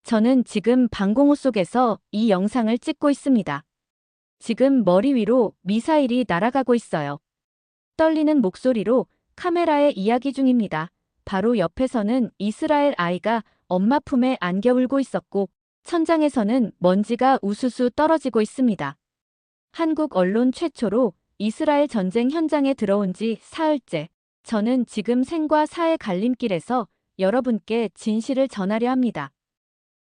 저는 지금 방공호 속에서 이 영상을 찍고 있습니다. 지금 머리 위로 미사일이 날아가고 있어요. 떨리는 목소리로 카메라에 이야기 중입니다. 바로 옆에서는 이스라엘 아이가 엄마 품에 안겨 울고 있었고, 천장에서는 먼지가 우수수 떨어지고 있습니다. 한국 언론 최초로 이스라엘 전쟁 현장에 들어온 지 사흘째. 저는 지금 생과 사의 갈림길에서 여러분께 진실을 전하려 합니다.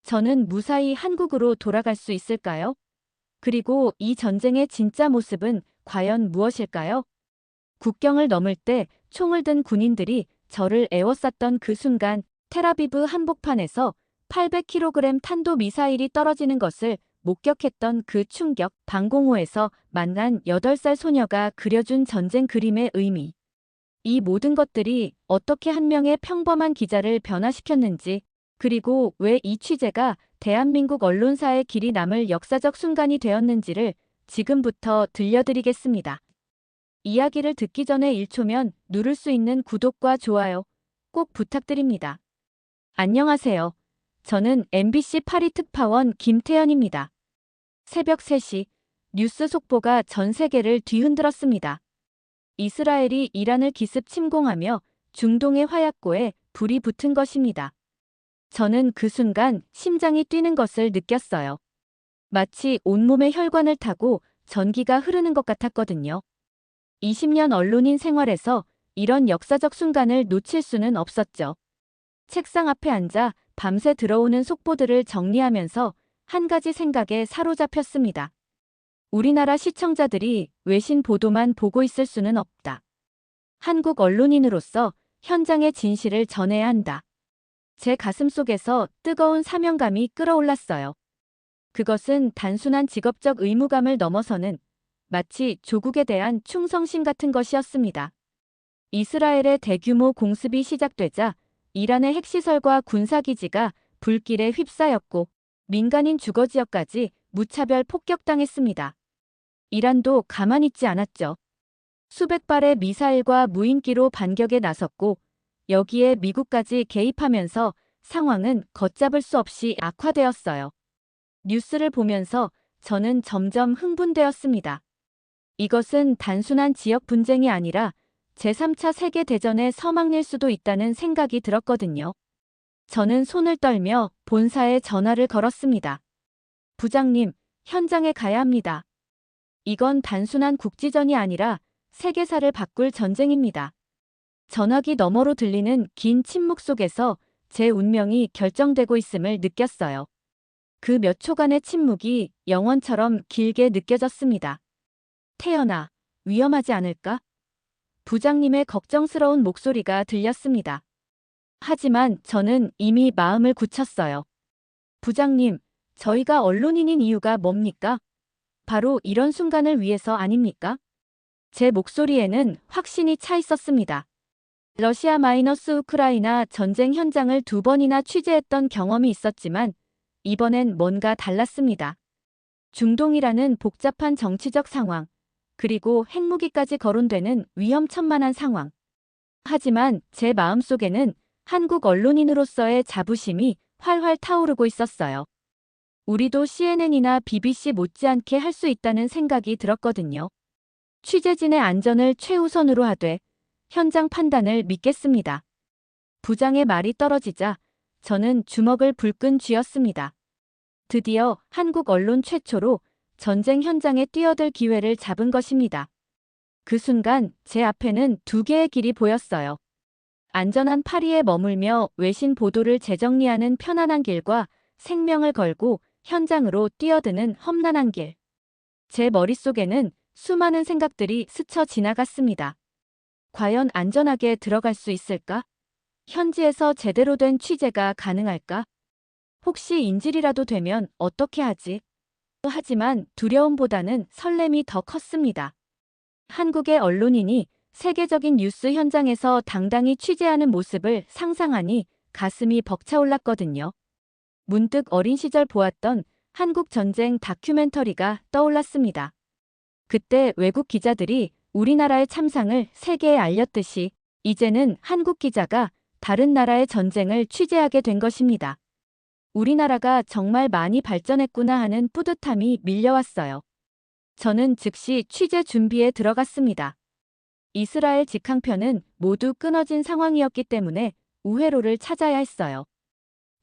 저는 무사히 한국으로 돌아갈 수 있을까요? 그리고 이 전쟁의 진짜 모습은 과연 무엇일까요? 국경을 넘을 때 총을 든 군인들이 저를 에워쌌던 그 순간 텔아비브 한복판에서 800kg 탄도 미사일이 떨어지는 것을 목격했던 그 충격, 방공호에서 만난 8살 소녀가 그려준 전쟁 그림의 의미. 이 모든 것들이 어떻게 한 명의 평범한 기자를 변화시켰는지, 그리고 왜 이 취재가 대한민국 언론사의 길이 남을 역사적 순간이 되었는지를 지금부터 들려드리겠습니다. 이야기를 듣기 전에 1초면 누를 수 있는 구독과 좋아요 꼭 부탁드립니다. 안녕하세요. 저는 MBC 파리 특파원 김태연입니다. 새벽 3시 뉴스 속보가 전 세계를 뒤흔들었습니다. 이스라엘이 이란을 기습 침공하며 중동의 화약고에 불이 붙은 것입니다. 저는 그 순간 심장이 뛰는 것을 느꼈어요. 마치 온몸에 혈관을 타고 전기가 흐르는 것 같았거든요. 20년 언론인 생활에서 이런 역사적 순간을 놓칠 수는 없었죠. 책상 앞에 앉아 밤새 들어오는 속보들을 정리하면서 한 가지 생각에 사로잡혔습니다. 우리나라 시청자들이 외신 보도만 보고 있을 수는 없다. 한국 언론인으로서 현장의 진실을 전해야 한다. 제 가슴 속에서 뜨거운 사명감이 끌어올랐어요. 그것은 단순한 직업적 의무감을 넘어서는 마치 조국에 대한 충성심 같은 것이었습니다. 이스라엘의 대규모 공습이 시작되자 이란의 핵시설과 군사기지가 불길에 휩싸였고 민간인 주거지역까지 무차별 폭격당했습니다. 이란도 가만히 있지 않았죠. 수백 발의 미사일과 무인기로 반격에 나섰고 여기에 미국까지 개입하면서 상황은 걷잡을 수 없이 악화되었어요. 뉴스를 보면서 저는 점점 흥분되었습니다. 이것은 단순한 지역 분쟁이 아니라 제3차 세계대전의 서막일 수도 있다는 생각이 들었거든요. 저는 손을 떨며 본사에 전화를 걸었습니다. 부장님, 현장에 가야 합니다. 이건 단순한 국지전이 아니라 세계사를 바꿀 전쟁입니다. 전화기 너머로 들리는 긴 침묵 속에서 제 운명이 결정되고 있음을 느꼈어요. 그 몇 초간의 침묵이 영원처럼 길게 느껴졌습니다. 태연아, 위험하지 않을까? 부장님의 걱정스러운 목소리가 들렸습니다. 하지만 저는 이미 마음을 굳혔어요. 부장님, 저희가 언론인인 이유가 뭡니까? 바로 이런 순간을 위해서 아닙니까? 제 목소리에는 확신이 차 있었습니다. 러시아 우크라이나 전쟁 현장을 2번이나 취재했던 경험이 있었지만 이번엔 뭔가 달랐습니다. 중동이라는 복잡한 정치적 상황, 그리고 핵무기까지 거론되는 위험천만한 상황. 하지만 제 마음속에는 한국 언론인으로서의 자부심이 활활 타오르고 있었어요. 우리도 CNN이나 BBC 못지않게 할 수 있다는 생각이 들었거든요. 취재진의 안전을 최우선으로 하되 현장 판단을 믿겠습니다. 부장의 말이 떨어지자 저는 주먹을 불끈 쥐었습니다. 드디어 한국 언론 최초로 전쟁 현장에 뛰어들 기회를 잡은 것입니다. 그 순간 제 앞에는 2개의 길이 보였어요. 안전한 파리에 머물며 외신 보도를 재정리하는 편안한 길과 생명을 걸고 현장으로 뛰어드는 험난한 길. 제 머릿속에는 수많은 생각들이 스쳐 지나갔습니다. 과연 안전하게 들어갈 수 있을까? 현지에서 제대로 된 취재가 가능할까? 혹시 인질이라도 되면 어떻게 하지? 하지만 두려움보다는 설렘이 더 컸습니다. 한국의 언론인이 세계적인 뉴스 현장에서 당당히 취재하는 모습을 상상하니 가슴이 벅차올랐거든요. 문득 어린 시절 보았던 한국 전쟁 다큐멘터리가 떠올랐습니다. 그때 외국 기자들이 우리나라의 참상을 세계에 알렸듯이 이제는 한국 기자가 다른 나라의 전쟁을 취재하게 된 것입니다. 우리나라가 정말 많이 발전했구나 하는 뿌듯함이 밀려왔어요. 저는 즉시 취재 준비에 들어갔습니다. 이스라엘 직항편은 모두 끊어진 상황이었기 때문에 우회로를 찾아야 했어요.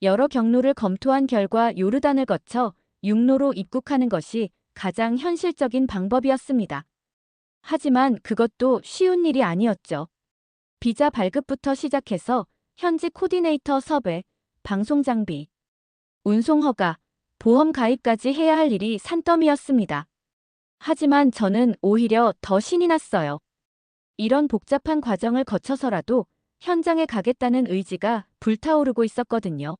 여러 경로를 검토한 결과 요르단을 거쳐 육로로 입국하는 것이 가장 현실적인 방법이었습니다. 하지만 그것도 쉬운 일이 아니었죠. 비자 발급부터 시작해서 현지 코디네이터 섭외, 방송 장비, 운송 허가, 보험 가입까지 해야 할 일이 산더미였습니다. 하지만 저는 오히려 더 신이 났어요. 이런 복잡한 과정을 거쳐서라도 현장에 가겠다는 의지가 불타오르고 있었거든요.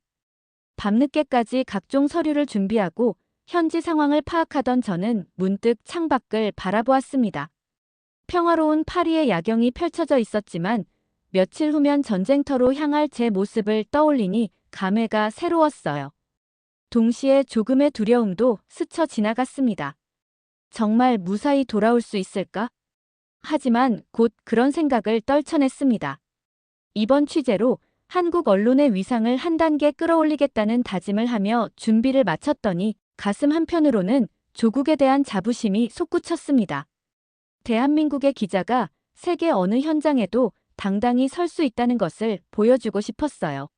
밤늦게까지 각종 서류를 준비하고 현지 상황을 파악하던 저는 문득 창밖을 바라보았습니다. 평화로운 파리의 야경이 펼쳐져 있었지만 며칠 후면 전쟁터로 향할 제 모습을 떠올리니 감회가 새로웠어요. 동시에 조금의 두려움도 스쳐 지나갔습니다. 정말 무사히 돌아올 수 있을까? 하지만 곧 그런 생각을 떨쳐냈습니다. 이번 취재로 한국 언론의 위상을 한 단계 끌어올리겠다는 다짐을 하며 준비를 마쳤더니 가슴 한편으로는 조국에 대한 자부심이 솟구쳤습니다. 대한민국의 기자가 세계 어느 현장에도 당당히 설 수 있다는 것을 보여주고 싶었어요.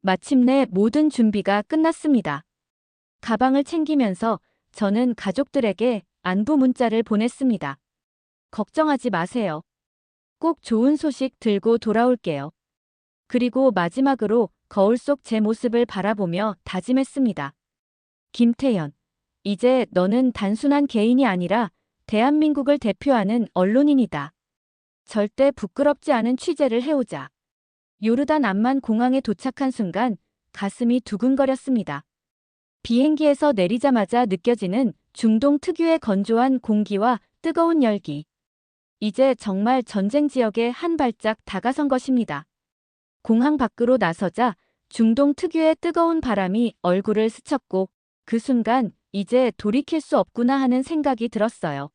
마침내 모든 준비가 끝났습니다. 가방을 챙기면서 저는 가족들에게 안부 문자를 보냈습니다. 걱정하지 마세요. 꼭 좋은 소식 들고 돌아올게요. 그리고 마지막으로 거울 속 제 모습을 바라보며 다짐했습니다. 김태현, 이제 너는 단순한 개인이 아니라 대한민국을 대표하는 언론인이다. 절대 부끄럽지 않은 취재를 해오자. 요르단 암만 공항에 도착한 순간 가슴이 두근거렸습니다. 비행기에서 내리자마자 느껴지는 중동 특유의 건조한 공기와 뜨거운 열기. 이제 정말 전쟁 지역에 한 발짝 다가선 것입니다. 공항 밖으로 나서자 중동 특유의 뜨거운 바람이 얼굴을 스쳤고 그 순간 이제 돌이킬 수 없구나 하는 생각이 들었어요.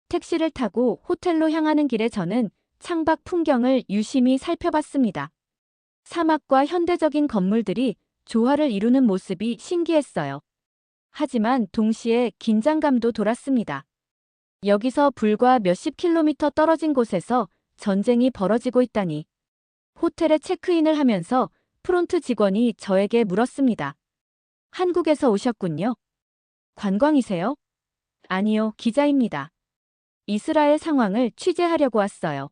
택시를 타고 호텔로 향하는 길에 저는 창밖 풍경을 유심히 살펴봤습니다. 사막과 현대적인 건물들이 조화를 이루는 모습이 신기했어요. 하지만 동시에 긴장감도 돌았습니다. 여기서 불과 몇십 킬로미터 떨어진 곳에서 전쟁이 벌어지고 있다니. 호텔에 체크인을 하면서 프론트 직원이 저에게 물었습니다. 한국에서 오셨군요. 관광이세요? 아니요, 기자입니다. 이스라엘 상황을 취재하려고 왔어요.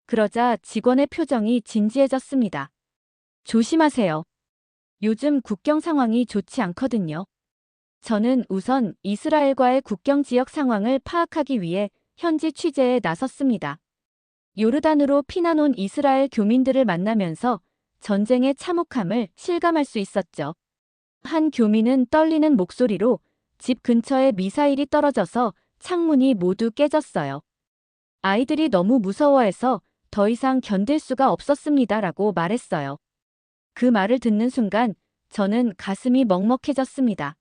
그러자 직원의 표정이 진지해졌습니다. 조심하세요. 요즘 국경 상황이 좋지 않거든요. 저는 우선 이스라엘과의 국경 지역 상황을 파악하기 위해 현지 취재에 나섰습니다. 요르단으로 피난 온 이스라엘 교민들을 만나면서 전쟁의 참혹함을 실감할 수 있었죠. 한 교민은 떨리는 목소리로 집 근처에 미사일이 떨어져서 창문이 모두 깨졌어요. 아이들이 너무 무서워해서 더 이상 견딜 수가 없었습니다라고 말했어요. 그 말을 듣는 순간 저는 가슴이 먹먹해졌습니다.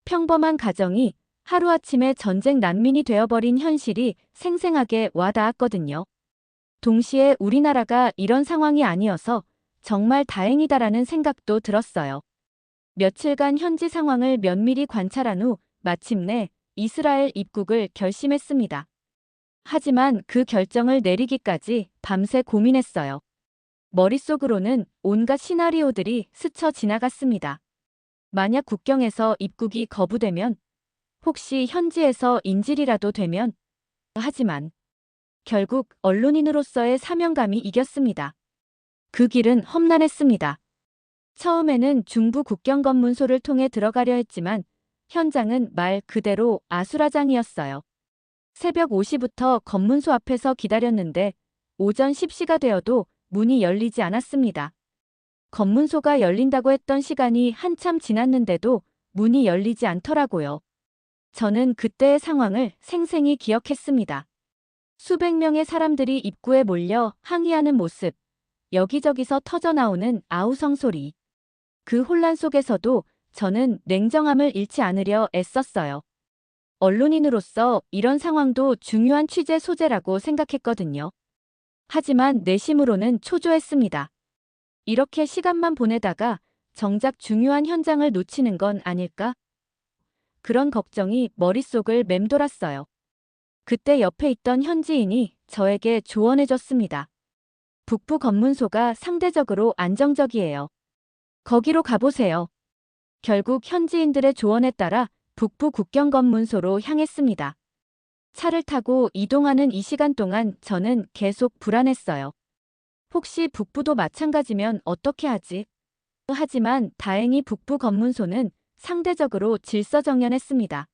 평범한 가정이 하루아침에 전쟁 난민이 되어버린 현실이 생생하게 와닿았거든요. 동시에 우리나라가 이런 상황이 아니어서 정말 다행이다라는 생각도 들었어요. 며칠간 현지 상황을 면밀히 관찰한 후 마침내 이스라엘 입국을 결심했습니다. 하지만 그 결정을 내리기까지 밤새 고민했어요. 머릿속으로는 온갖 시나리오들이 스쳐 지나갔습니다. 만약 국경에서 입국이 거부되면, 혹시 현지에서 인질이라도 되면, 하지만 결국 언론인으로서의 사명감이 이겼습니다. 그 길은 험난했습니다. 처음에는 중부 국경검문소를 통해 들어가려 했지만 현장은 말 그대로 아수라장이었어요. 새벽 5시부터 검문소 앞에서 기다렸는데 오전 10시가 되어도 문이 열리지 않았습니다. 검문소가 열린다고 했던 시간이 한참 지났는데도 문이 열리지 않더라고요. 저는 그때의 상황을 생생히 기억했습니다. 수백 명의 사람들이 입구에 몰려 항의하는 모습, 여기저기서 터져나오는 아우성 소리. 그 혼란 속에서도 저는 냉정함을 잃지 않으려 애썼어요. 언론인으로서 이런 상황도 중요한 취재 소재라고 생각했거든요. 하지만 내심으로는 초조했습니다. 이렇게 시간만 보내다가 정작 중요한 현장을 놓치는 건 아닐까? 그런 걱정이 머릿속을 맴돌았어요. 그때 옆에 있던 현지인이 저에게 조언해줬습니다. 북부 검문소가 상대적으로 안정적이에요. 거기로 가보세요. 결국 현지인들의 조언에 따라 북부 국경검문소로 향했습니다. 차를 타고 이동하는 이 시간 동안 저는 계속 불안했어요. 혹시 북부도 마찬가지면 어떻게 하지? 하지만 다행히 북부 검문소는 상대적으로 질서정연했습니다.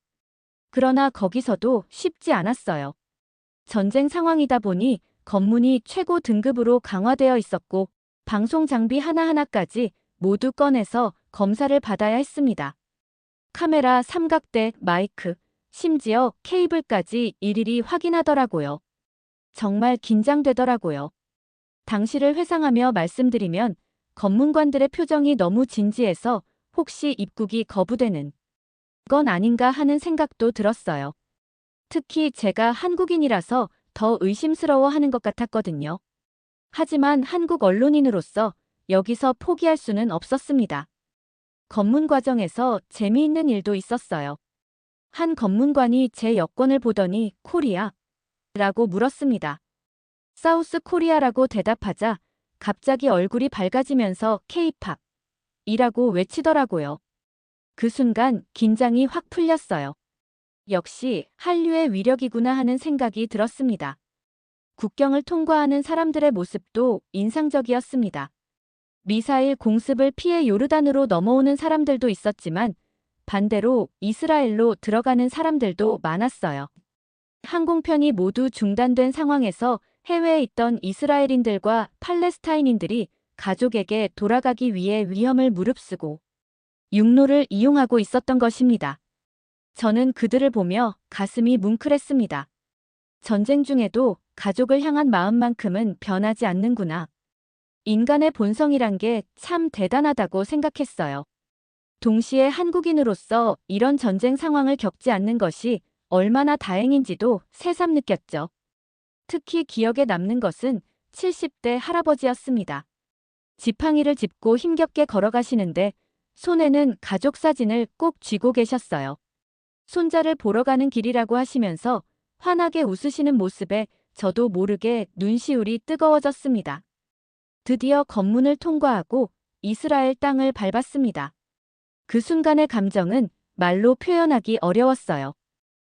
그러나 거기서도 쉽지 않았어요. 전쟁 상황이다 보니 검문이 최고 등급으로 강화되어 있었고 방송 장비 하나하나까지 모두 꺼내서 검사를 받아야 했습니다. 카메라, 삼각대, 마이크, 심지어 케이블까지 일일이 확인하더라고요. 정말 긴장되더라고요. 당시를 회상하며 말씀드리면 검문관들의 표정이 너무 진지해서 혹시 입국이 거부되는 건 아닌가 하는 생각도 들었어요. 특히 제가 한국인이라서 더 의심스러워하는 것 같았거든요. 하지만 한국 언론인으로서 여기서 포기할 수는 없었습니다. 검문 과정에서 재미있는 일도 있었어요. 한 검문관이 제 여권을 보더니 코리아? 라고 물었습니다. 사우스 코리아라고 대답하자 갑자기 얼굴이 밝아지면서 K-팝 이라고 외치더라고요. 그 순간 긴장이 확 풀렸어요. 역시 한류의 위력이구나 하는 생각이 들었습니다. 국경을 통과하는 사람들의 모습도 인상적이었습니다. 미사일 공습을 피해 요르단으로 넘어오는 사람들도 있었지만 반대로 이스라엘로 들어가는 사람들도 많았어요. 항공편이 모두 중단된 상황에서 해외에 있던 이스라엘인들과 팔레스타인인들이 가족에게 돌아가기 위해 위험을 무릅쓰고 육로를 이용하고 있었던 것입니다. 저는 그들을 보며 가슴이 뭉클했습니다. 전쟁 중에도 가족을 향한 마음만큼은 변하지 않는구나. 인간의 본성이란 게 참 대단하다고 생각했어요. 동시에 한국인으로서 이런 전쟁 상황을 겪지 않는 것이 얼마나 다행인지도 새삼 느꼈죠. 특히 기억에 남는 것은 70대 할아버지였습니다. 지팡이를 짚고 힘겹게 걸어가시는데 손에는 가족 사진을 꼭 쥐고 계셨어요. 손자를 보러 가는 길이라고 하시면서 환하게 웃으시는 모습에 저도 모르게 눈시울이 뜨거워졌습니다. 드디어 검문을 통과하고 이스라엘 땅을 밟았습니다. 그 순간의 감정은 말로 표현하기 어려웠어요.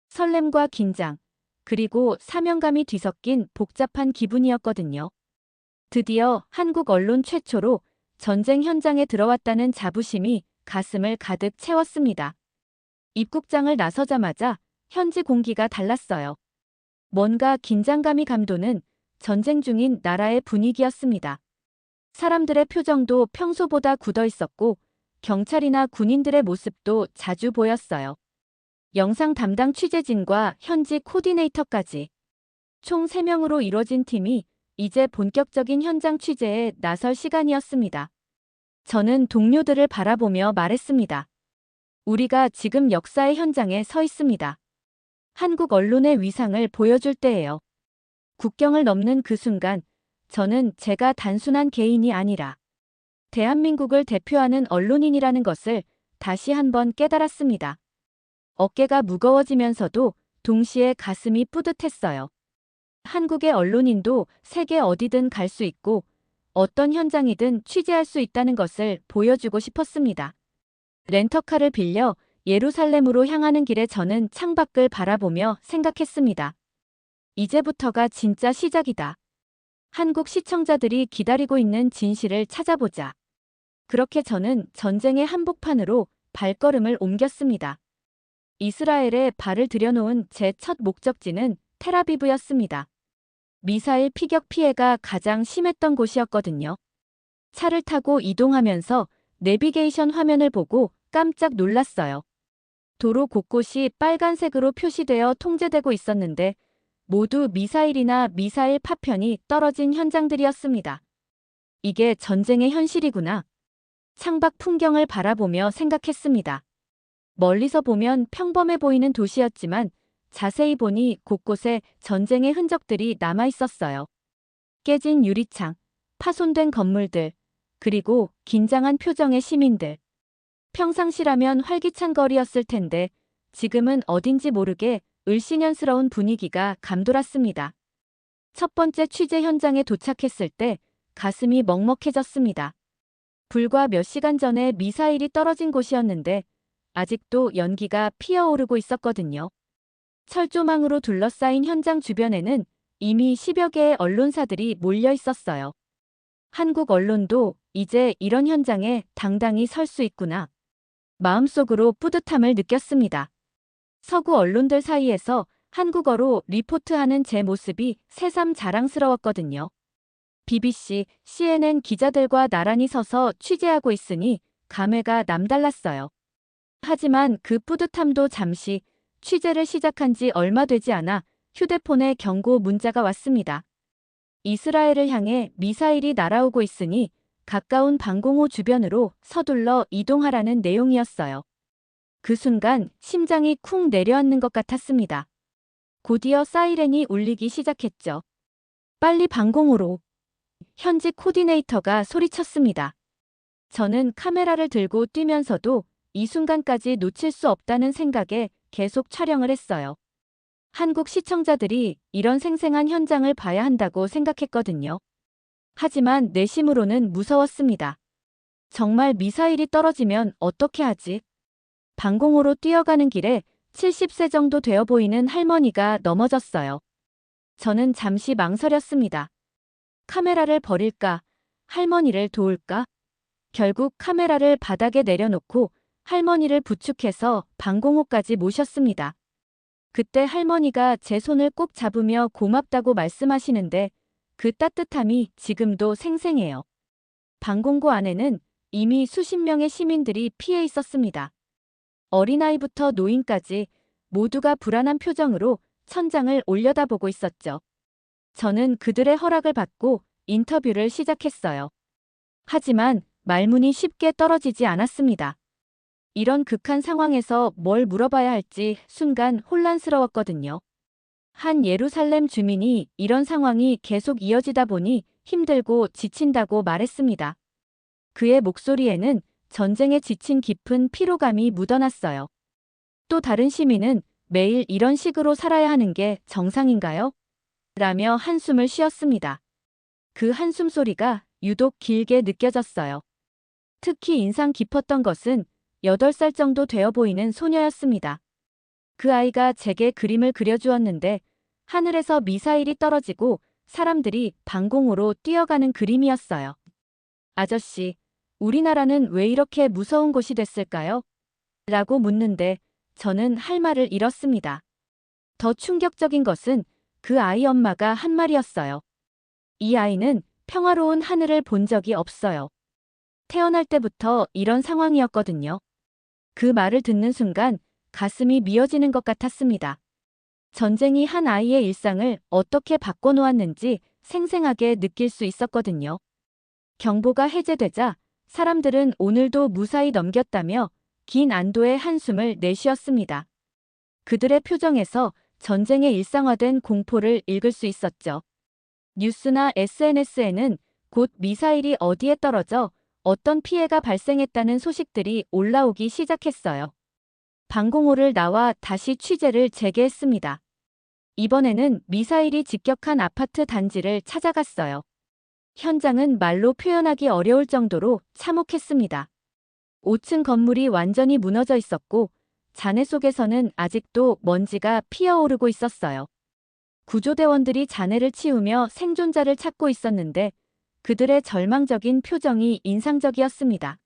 설렘과 긴장, 그리고 사명감이 뒤섞인 복잡한 기분이었거든요. 드디어 한국 언론 최초로 전쟁 현장에 들어왔다는 자부심이 가슴을 가득 채웠습니다. 입국장을 나서자마자 현지 공기가 달랐어요. 뭔가 긴장감이 감도는 전쟁 중인 나라의 분위기였습니다. 사람들의 표정도 평소보다 굳어 있었고 경찰이나 군인들의 모습도 자주 보였어요. 영상 담당 취재진과 현지 코디네이터까지 총 3명으로 이뤄진 팀이 이제 본격적인 현장 취재에 나설 시간이었습니다. 저는 동료들을 바라보며 말했습니다. 우리가 지금 역사의 현장에 서 있습니다. 한국 언론의 위상을 보여줄 때예요. 국경을 넘는 그 순간 저는 제가 단순한 개인이 아니라 대한민국을 대표하는 언론인이라는 것을 다시 한번 깨달았습니다. 어깨가 무거워지면서도 동시에 가슴이 뿌듯했어요. 한국의 언론인도 세계 어디든 갈 수 있고 어떤 현장이든 취재할 수 있다는 것을 보여주고 싶었습니다. 렌터카를 빌려 예루살렘으로 향하는 길에 저는 창밖을 바라보며 생각했습니다. 이제부터가 진짜 시작이다. 한국 시청자들이 기다리고 있는 진실을 찾아보자. 그렇게 저는 전쟁의 한복판으로 발걸음을 옮겼습니다. 이스라엘에 발을 들여놓은 제 첫 목적지는 텔아비브였습니다. 미사일 피격 피해가 가장 심했던 곳이었거든요. 차를 타고 이동하면서 내비게이션 화면을 보고 깜짝 놀랐어요. 도로 곳곳이 빨간색으로 표시되어 통제되고 있었는데 모두 미사일이나 미사일 파편이 떨어진 현장들이었습니다. 이게 전쟁의 현실이구나. 창밖 풍경을 바라보며 생각했습니다. 멀리서 보면 평범해 보이는 도시였지만 자세히 보니 곳곳에 전쟁의 흔적들이 남아 있었어요. 깨진 유리창, 파손된 건물들, 그리고 긴장한 표정의 시민들. 평상시라면 활기찬 거리였을 텐데 지금은 어딘지 모르게 을씨년스러운 분위기가 감돌았습니다. 첫 번째 취재 현장에 도착했을 때 가슴이 먹먹해졌습니다. 불과 몇 시간 전에 미사일이 떨어진 곳이었는데 아직도 연기가 피어오르고 있었거든요. 철조망으로 둘러싸인 현장 주변에는 이미 10여 개의 언론사들이 몰려 있었어요. 한국 언론도 이제 이런 현장에 당당히 설 수 있구나. 마음속으로 뿌듯함을 느꼈습니다. 서구 언론들 사이에서 한국어로 리포트하는 제 모습이 새삼 자랑스러웠거든요. BBC, CNN 기자들과 나란히 서서 취재하고 있으니 감회가 남달랐어요. 하지만 그 뿌듯함도 잠시, 취재를 시작한 지 얼마 되지 않아 휴대폰에 경고 문자가 왔습니다. 이스라엘을 향해 미사일이 날아오고 있으니 가까운 방공호 주변으로 서둘러 이동하라는 내용이었어요. 그 순간 심장이 쿵 내려앉는 것 같았습니다. 곧이어 사이렌이 울리기 시작했죠. 빨리 방공호로. 현지 코디네이터가 소리쳤습니다. 저는 카메라를 들고 뛰면서도 이 순간까지 놓칠 수 없다는 생각에 계속 촬영을 했어요. 한국 시청자들이 이런 생생한 현장을 봐야 한다고 생각했거든요. 하지만 내심으로는 무서웠습니다. 정말 미사일이 떨어지면 어떻게 하지? 방공호로 뛰어가는 길에 70세 정도 되어 보이는 할머니가 넘어졌어요. 저는 잠시 망설였습니다. 카메라를 버릴까? 할머니를 도울까? 결국 카메라를 바닥에 내려놓고 할머니를 부축해서 방공호까지 모셨습니다. 그때 할머니가 제 손을 꼭 잡으며 고맙다고 말씀하시는데 그 따뜻함이 지금도 생생해요. 방공호 안에는 이미 수십 명의 시민들이 피해 있었습니다. 어린아이부터 노인까지 모두가 불안한 표정으로 천장을 올려다보고 있었죠. 저는 그들의 허락을 받고 인터뷰를 시작했어요. 하지만 말문이 쉽게 떨어지지 않았습니다. 이런 극한 상황에서 뭘 물어봐야 할지 순간 혼란스러웠거든요. 한 예루살렘 주민이 이런 상황이 계속 이어지다 보니 힘들고 지친다고 말했습니다. 그의 목소리에는 전쟁에 지친 깊은 피로감이 묻어났어요. 또 다른 시민은 매일 이런 식으로 살아야 하는 게 정상인가요? 라며 한숨을 쉬었습니다. 그 한숨 소리가 유독 길게 느껴졌어요. 특히 인상 깊었던 것은 8살 정도 되어 보이는 소녀였습니다. 그 아이가 제게 그림을 그려주었는데 하늘에서 미사일이 떨어지고 사람들이 방공호로 뛰어가는 그림이었어요. 아저씨, 우리나라는 왜 이렇게 무서운 곳이 됐을까요? 라고 묻는데 저는 할 말을 잃었습니다. 더 충격적인 것은 그 아이 엄마가 한 말이었어요. 이 아이는 평화로운 하늘을 본 적이 없어요. 태어날 때부터 이런 상황이었거든요. 그 말을 듣는 순간 가슴이 미어지는 것 같았습니다. 전쟁이 한 아이의 일상을 어떻게 바꿔놓았는지 생생하게 느낄 수 있었거든요. 경보가 해제되자 사람들은 오늘도 무사히 넘겼다며 긴 안도의 한숨을 내쉬었습니다. 그들의 표정에서 전쟁의 일상화된 공포를 읽을 수 있었죠. 뉴스나 SNS에는 곧 미사일이 어디에 떨어져 어떤 피해가 발생했다는 소식들이 올라오기 시작했어요. 방공호를 나와 다시 취재를 재개했습니다. 이번에는 미사일이 직격한 아파트 단지를 찾아갔어요. 현장은 말로 표현하기 어려울 정도로 참혹했습니다. 5층 건물이 완전히 무너져 있었고 잔해 속에서는 아직도 먼지가 피어오르고 있었어요. 구조대원들이 잔해를 치우며 생존자를 찾고 있었는데 그들의 절망적인 표정이 인상적이었습니다.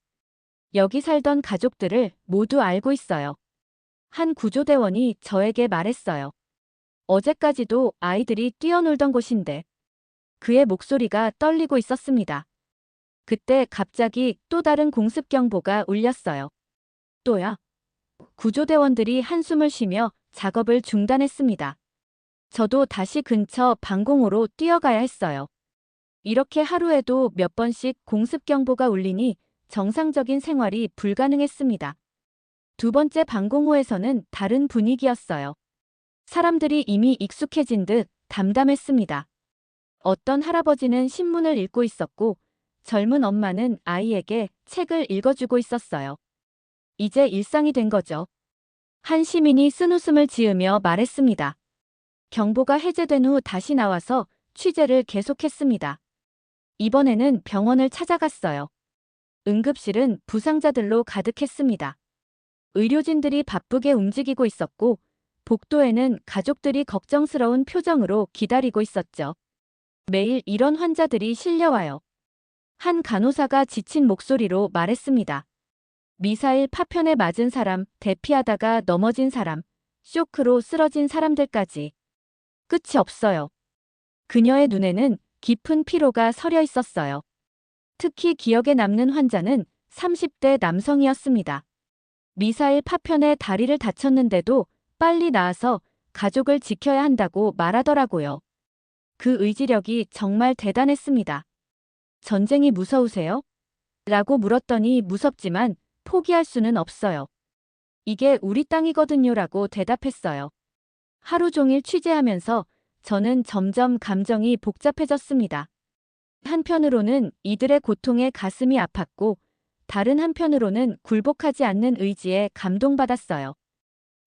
여기 살던 가족들을 모두 알고 있어요. 한 구조대원이 저에게 말했어요. 어제까지도 아이들이 뛰어놀던 곳인데. 그의 목소리가 떨리고 있었습니다. 그때 갑자기 또 다른 공습 경보가 울렸어요. 또야. 구조대원들이 한숨을 쉬며 작업을 중단했습니다. 저도 다시 근처 방공호로 뛰어가야 했어요. 이렇게 하루에도 몇 번씩 공습 경보가 울리니 정상적인 생활이 불가능했습니다. 두 번째 방공호에서는 다른 분위기였어요. 사람들이 이미 익숙해진 듯 담담했습니다. 어떤 할아버지는 신문을 읽고 있었고 젊은 엄마는 아이에게 책을 읽어주고 있었어요. 이제 일상이 된 거죠. 한 시민이 쓴웃음을 지으며 말했습니다. 경보가 해제된 후 다시 나와서 취재를 계속했습니다. 이번에는 병원을 찾아갔어요. 응급실은 부상자들로 가득했습니다. 의료진들이 바쁘게 움직이고 있었고, 복도에는 가족들이 걱정스러운 표정으로 기다리고 있었죠. 매일 이런 환자들이 실려와요. 한 간호사가 지친 목소리로 말했습니다. 미사일 파편에 맞은 사람, 대피하다가 넘어진 사람, 쇼크로 쓰러진 사람들까지. 끝이 없어요. 그녀의 눈에는 깊은 피로가 서려 있었어요. 특히 기억에 남는 환자는 30대 남성이었습니다. 미사일 파편에 다리를 다쳤는데도 빨리 나아서 가족을 지켜야 한다고 말하더라고요. 그 의지력이 정말 대단했습니다. 전쟁이 무서우세요? 라고 물었더니 무섭지만 포기할 수는 없어요. 이게 우리 땅이거든요 라고 대답했어요. 하루 종일 취재하면서 저는 점점 감정이 복잡해졌습니다. 한편으로는 이들의 고통에 가슴이 아팠고 다른 한편으로는 굴복하지 않는 의지에 감동받았어요.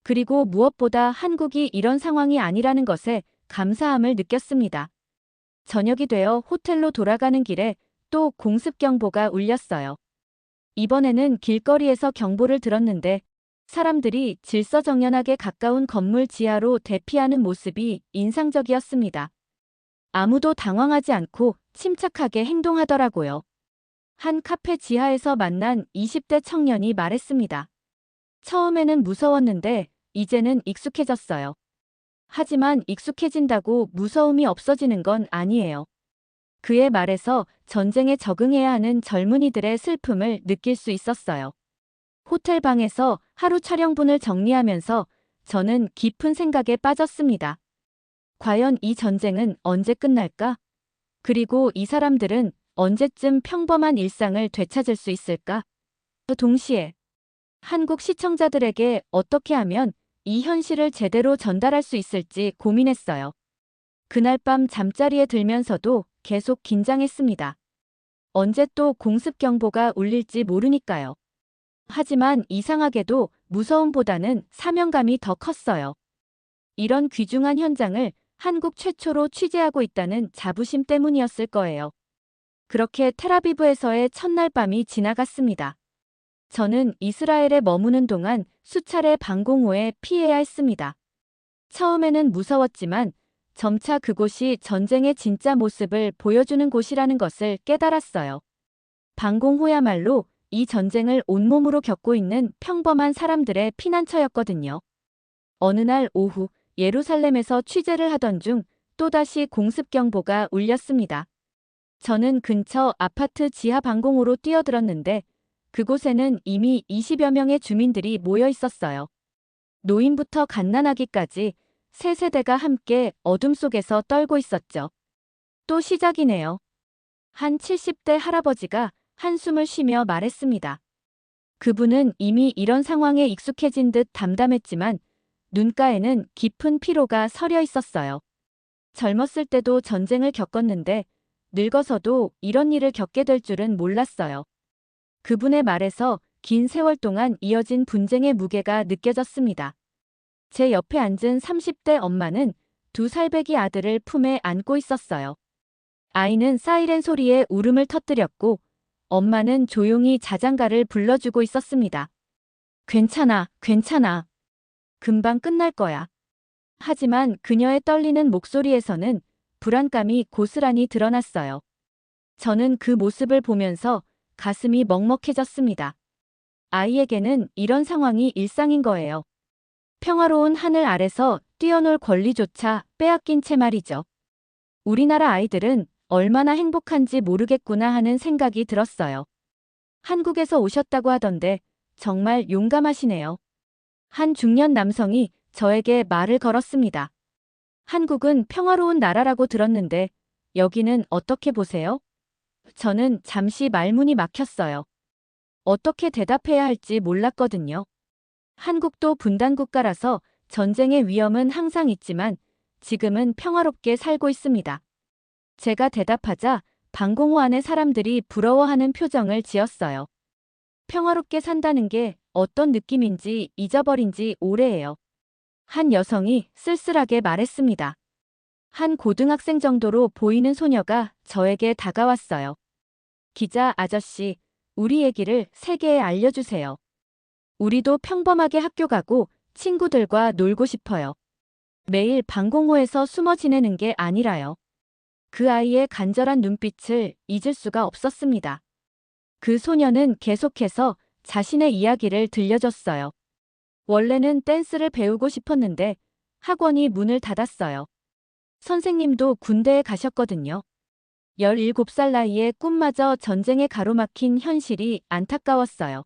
그리고 무엇보다 한국이 이런 상황이 아니라는 것에 감사함을 느꼈습니다. 저녁이 되어 호텔로 돌아가는 길에 또 공습 경보가 울렸어요. 이번에는 길거리에서 경보를 들었는데 사람들이 질서정연하게 가까운 건물 지하로 대피하는 모습이 인상적이었습니다. 아무도 당황하지 않고 침착하게 행동하더라고요. 한 카페 지하에서 만난 20대 청년이 말했습니다. 처음에는 무서웠는데 이제는 익숙해졌어요. 하지만 익숙해진다고 무서움이 없어지는 건 아니에요. 그의 말에서 전쟁에 적응해야 하는 젊은이들의 슬픔을 느낄 수 있었어요. 호텔 방에서 하루 촬영분을 정리하면서 저는 깊은 생각에 빠졌습니다. 과연 이 전쟁은 언제 끝날까? 그리고 이 사람들은 언제쯤 평범한 일상을 되찾을 수 있을까? 동시에 한국 시청자들에게 어떻게 하면 이 현실을 제대로 전달할 수 있을지 고민했어요. 그날 밤 잠자리에 들면서도 계속 긴장했습니다. 언제 또 공습 경보가 울릴지 모르니까요. 하지만 이상하게도 무서움보다는 사명감이 더 컸어요. 이런 귀중한 현장을 한국 최초로 취재하고 있다는 자부심 때문이었을 거예요. 그렇게 텔아비브에서의 첫날 밤이 지나갔습니다. 저는 이스라엘에 머무는 동안 수차례 방공호에 피해야 했습니다. 처음에는 무서웠지만 점차 그곳이 전쟁의 진짜 모습을 보여주는 곳이라는 것을 깨달았어요. 방공호야말로 이 전쟁을 온몸으로 겪고 있는 평범한 사람들의 피난처였거든요. 어느 날 오후 예루살렘에서 취재를 하던 중 또다시 공습 경보가 울렸습니다. 저는 근처 아파트 지하 방공호로 뛰어들었는데 그곳에는 이미 20여 명의 주민들이 모여 있었어요. 노인부터 갓난아기까지 세 세대가 함께 어둠 속에서 떨고 있었죠. 또 시작이네요. 한 70대 할아버지가 한숨을 쉬며 말했습니다. 그분은 이미 이런 상황에 익숙해진 듯 담담했지만 눈가에는 깊은 피로가 서려 있었어요. 젊었을 때도 전쟁을 겪었는데 늙어서도 이런 일을 겪게 될 줄은 몰랐어요. 그분의 말에서 긴 세월 동안 이어진 분쟁의 무게가 느껴졌습니다. 제 옆에 앉은 30대 엄마는 2살배기 아들을 품에 안고 있었어요. 아이는 사이렌 소리에 울음을 터뜨렸고 엄마는 조용히 자장가를 불러주고 있었습니다. 괜찮아, 괜찮아. 금방 끝날 거야. 하지만 그녀의 떨리는 목소리에서는 불안감이 고스란히 드러났어요. 저는 그 모습을 보면서 가슴이 먹먹해졌습니다. 아이에게는 이런 상황이 일상인 거예요. 평화로운 하늘 아래서 뛰어놀 권리조차 빼앗긴 채 말이죠. 우리나라 아이들은 얼마나 행복한지 모르겠구나 하는 생각이 들었어요. 한국에서 오셨다고 하던데 정말 용감하시네요. 한 중년 남성이 저에게 말을 걸었습니다. 한국은 평화로운 나라라고 들었는데 여기는 어떻게 보세요? 저는 잠시 말문이 막혔어요. 어떻게 대답해야 할지 몰랐거든요. 한국도 분단국가라서 전쟁의 위험은 항상 있지만 지금은 평화롭게 살고 있습니다. 제가 대답하자 방공호 안의 사람들이 부러워하는 표정을 지었어요. 평화롭게 산다는 게 어떤 느낌인지 잊어버린 지 오래예요. 한 여성이 쓸쓸하게 말했습니다. 한 고등학생 정도로 보이는 소녀가 저에게 다가왔어요. 기자 아저씨, 우리 얘기를 세계에 알려주세요. 우리도 평범하게 학교 가고 친구들과 놀고 싶어요. 매일 방공호에서 숨어 지내는 게 아니라요. 그 아이의 간절한 눈빛을 잊을 수가 없었습니다. 그 소녀는 계속해서 자신의 이야기를 들려줬어요. 원래는 댄스를 배우고 싶었는데 학원이 문을 닫았어요. 선생님도 군대에 가셨거든요. 17살 나이에 꿈마저 전쟁에 가로막힌 현실이 안타까웠어요.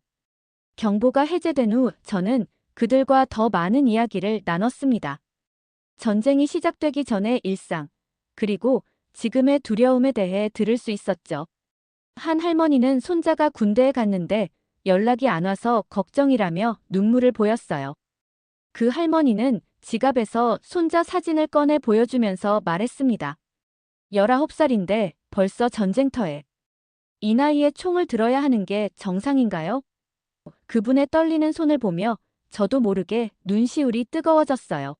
경보가 해제된 후 저는 그들과 더 많은 이야기를 나눴습니다. 전쟁이 시작되기 전의 일상, 그리고 지금의 두려움에 대해 들을 수 있었죠. 한 할머니는 손자가 군대에 갔는데 연락이 안 와서 걱정이라며 눈물을 보였어요. 그 할머니는 지갑에서 손자 사진을 꺼내 보여주면서 말했습니다. 19살인데 벌써 전쟁터에. 이 나이에 총을 들어야 하는 게 정상인가요? 그분의 떨리는 손을 보며 저도 모르게 눈시울이 뜨거워졌어요.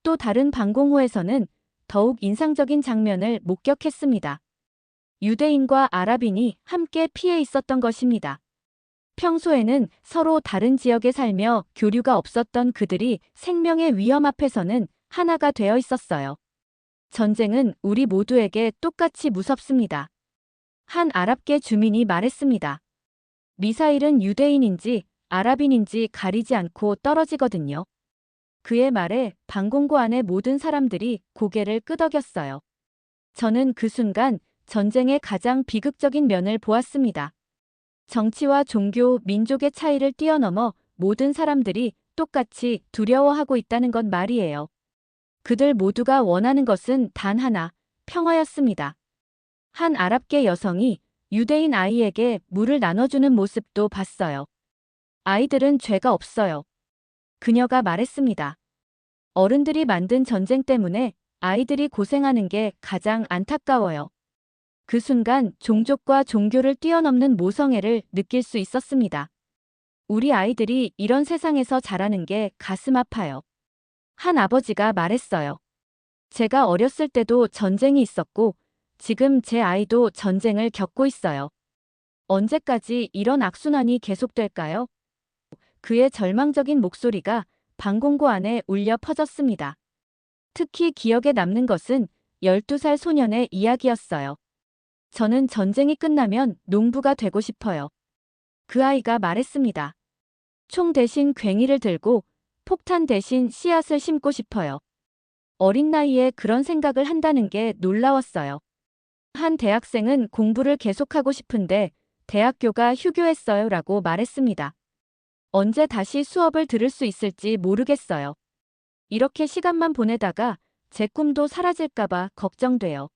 또 다른 방공호에서는 더욱 인상적인 장면을 목격했습니다. 유대인과 아랍인이 함께 피해 있었던 것입니다. 평소에는 서로 다른 지역에 살며 교류가 없었던 그들이 생명의 위험 앞에서는 하나가 되어 있었어요. 전쟁은 우리 모두에게 똑같이 무섭습니다. 한 아랍계 주민이 말했습니다. 미사일은 유대인인지 아랍인인지 가리지 않고 떨어지거든요. 그의 말에 방공고 안의 모든 사람들이 고개를 끄덕였어요. 저는 그 순간 전쟁의 가장 비극적인 면을 보았습니다. 정치와 종교, 민족의 차이를 뛰어넘어 모든 사람들이 똑같이 두려워하고 있다는 것 말이에요. 그들 모두가 원하는 것은 단 하나, 평화였습니다. 한 아랍계 여성이 유대인 아이에게 물을 나눠주는 모습도 봤어요. 아이들은 죄가 없어요. 그녀가 말했습니다. 어른들이 만든 전쟁 때문에 아이들이 고생하는 게 가장 안타까워요. 그 순간 종족과 종교를 뛰어넘는 모성애를 느낄 수 있었습니다. 우리 아이들이 이런 세상에서 자라는 게 가슴 아파요. 한 아버지가 말했어요. 제가 어렸을 때도 전쟁이 있었고 지금 제 아이도 전쟁을 겪고 있어요. 언제까지 이런 악순환이 계속될까요? 그의 절망적인 목소리가 방공고 안에 울려 퍼졌습니다. 특히 기억에 남는 것은 12살 소년의 이야기였어요. 저는 전쟁이 끝나면 농부가 되고 싶어요. 그 아이가 말했습니다. 총 대신 괭이를 들고 폭탄 대신 씨앗을 심고 싶어요. 어린 나이에 그런 생각을 한다는 게 놀라웠어요. 한 대학생은 공부를 계속하고 싶은데 대학교가 휴교했어요 라고 말했습니다. 언제 다시 수업을 들을 수 있을지 모르겠어요. 이렇게 시간만 보내다가 제 꿈도 사라질까봐 걱정돼요.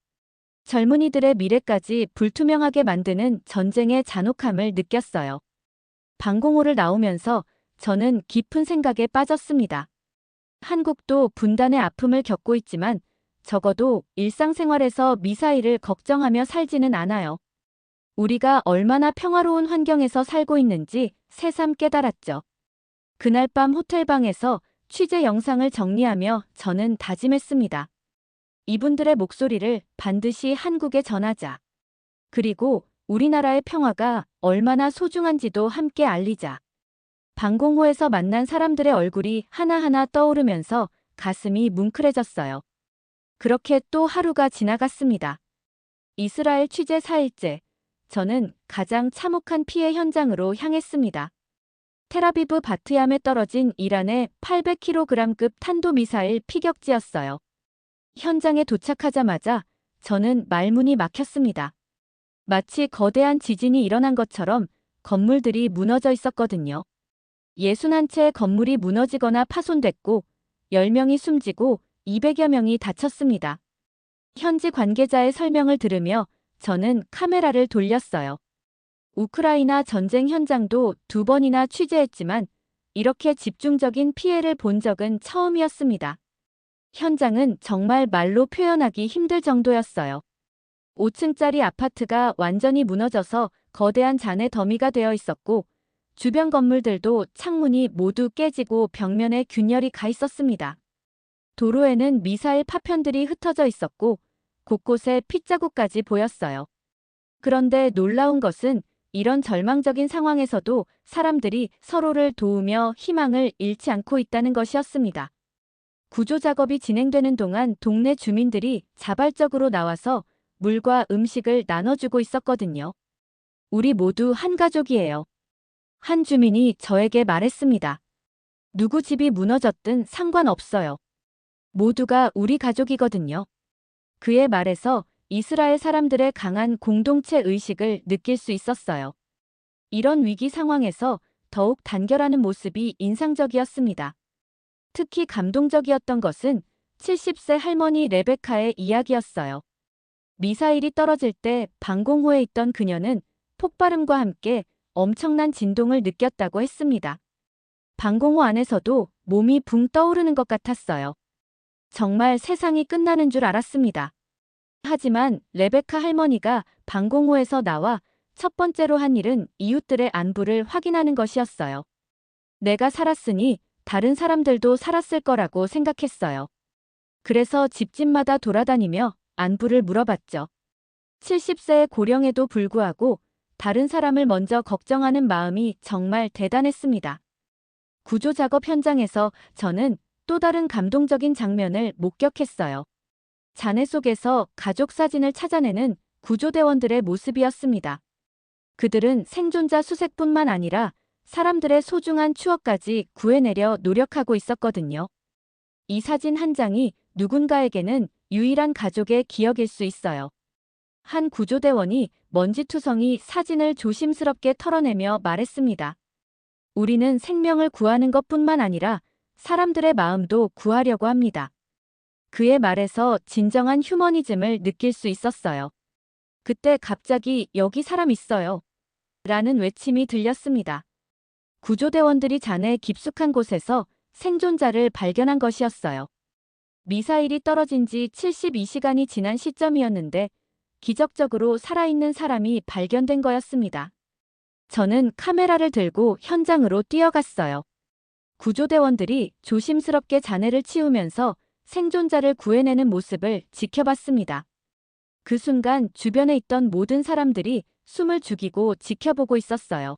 젊은이들의 미래까지 불투명하게 만드는 전쟁의 잔혹함을 느꼈어요. 방공호를 나오면서 저는 깊은 생각에 빠졌습니다. 한국도 분단의 아픔을 겪고 있지만 적어도 일상생활에서 미사일을 걱정하며 살지는 않아요. 우리가 얼마나 평화로운 환경에서 살고 있는지 새삼 깨달았죠. 그날 밤 호텔방에서 취재 영상을 정리하며 저는 다짐했습니다. 이분들의 목소리를 반드시 한국에 전하자. 그리고 우리나라의 평화가 얼마나 소중한지도 함께 알리자. 방공호에서 만난 사람들의 얼굴이 하나하나 떠오르면서 가슴이 뭉클해졌어요. 그렇게 또 하루가 지나갔습니다. 이스라엘 취재 4일째. 저는 가장 참혹한 피해 현장으로 향했습니다. 텔아비브 바트얌에 떨어진 이란의 800kg급 탄도미사일 피격지였어요. 현장에 도착하자마자 저는 말문이 막혔습니다. 마치 거대한 지진이 일어난 것처럼 건물들이 무너져 있었거든요. 61채의 건물이 무너지거나 파손됐고 10명이 숨지고 200여 명이 다쳤습니다. 현지 관계자의 설명을 들으며 저는 카메라를 돌렸어요. 우크라이나 전쟁 현장도 2번이나 취재했지만 이렇게 집중적인 피해를 본 적은 처음이었습니다. 현장은 정말 말로 표현하기 힘들 정도였어요. 5층짜리 아파트가 완전히 무너져서 거대한 잔해 더미가 되어 있었고, 주변 건물들도 창문이 모두 깨지고 벽면에 균열이 가 있었습니다. 도로에는 미사일 파편들이 흩어져 있었고, 곳곳에 핏자국까지 보였어요. 그런데 놀라운 것은 이런 절망적인 상황에서도 사람들이 서로를 도우며 희망을 잃지 않고 있다는 것이었습니다. 구조 작업이 진행되는 동안 동네 주민들이 자발적으로 나와서 물과 음식을 나눠주고 있었거든요. 우리 모두 한 가족이에요. 한 주민이 저에게 말했습니다. 누구 집이 무너졌든 상관없어요. 모두가 우리 가족이거든요. 그의 말에서 이스라엘 사람들의 강한 공동체 의식을 느낄 수 있었어요. 이런 위기 상황에서 더욱 단결하는 모습이 인상적이었습니다. 특히 감동적이었던 것은 70세 할머니 레베카의 이야기였어요. 미사일이 떨어질 때 방공호에 있던 그녀는 폭발음과 함께 엄청난 진동을 느꼈다고 했습니다. 방공호 안에서도 몸이 붕 떠오르는 것 같았어요. 정말 세상이 끝나는 줄 알았습니다. 하지만 레베카 할머니가 방공호에서 나와 첫 번째로 한 일은 이웃들의 안부를 확인하는 것이었어요. 내가 살았으니 다른 사람들도 살았을 거라고 생각했어요. 그래서 집집마다 돌아다니며 안부를 물어봤죠. 70세의 고령에도 불구하고 다른 사람을 먼저 걱정하는 마음이 정말 대단했습니다. 구조 작업 현장에서 저는 또 다른 감동적인 장면을 목격했어요. 잔해 속에서 가족 사진을 찾아내는 구조대원들의 모습이었습니다. 그들은 생존자 수색뿐만 아니라 사람들의 소중한 추억까지 구해내려 노력하고 있었거든요. 이 사진 한 장이 누군가에게는 유일한 가족의 기억일 수 있어요. 한 구조대원이 먼지투성이 사진을 조심스럽게 털어내며 말했습니다. 우리는 생명을 구하는 것뿐만 아니라 사람들의 마음도 구하려고 합니다. 그의 말에서 진정한 휴머니즘을 느낄 수 있었어요. 그때 갑자기 여기 사람 있어요. 라는 외침이 들렸습니다. 구조대원들이 잔해 깊숙한 곳에서 생존자를 발견한 것이었어요. 미사일이 떨어진 지 72시간이 지난 시점이었는데 기적적으로 살아있는 사람이 발견된 거였습니다. 저는 카메라를 들고 현장으로 뛰어갔어요. 구조대원들이 조심스럽게 잔해를 치우면서 생존자를 구해내는 모습을 지켜봤습니다. 그 순간 주변에 있던 모든 사람들이 숨을 죽이고 지켜보고 있었어요.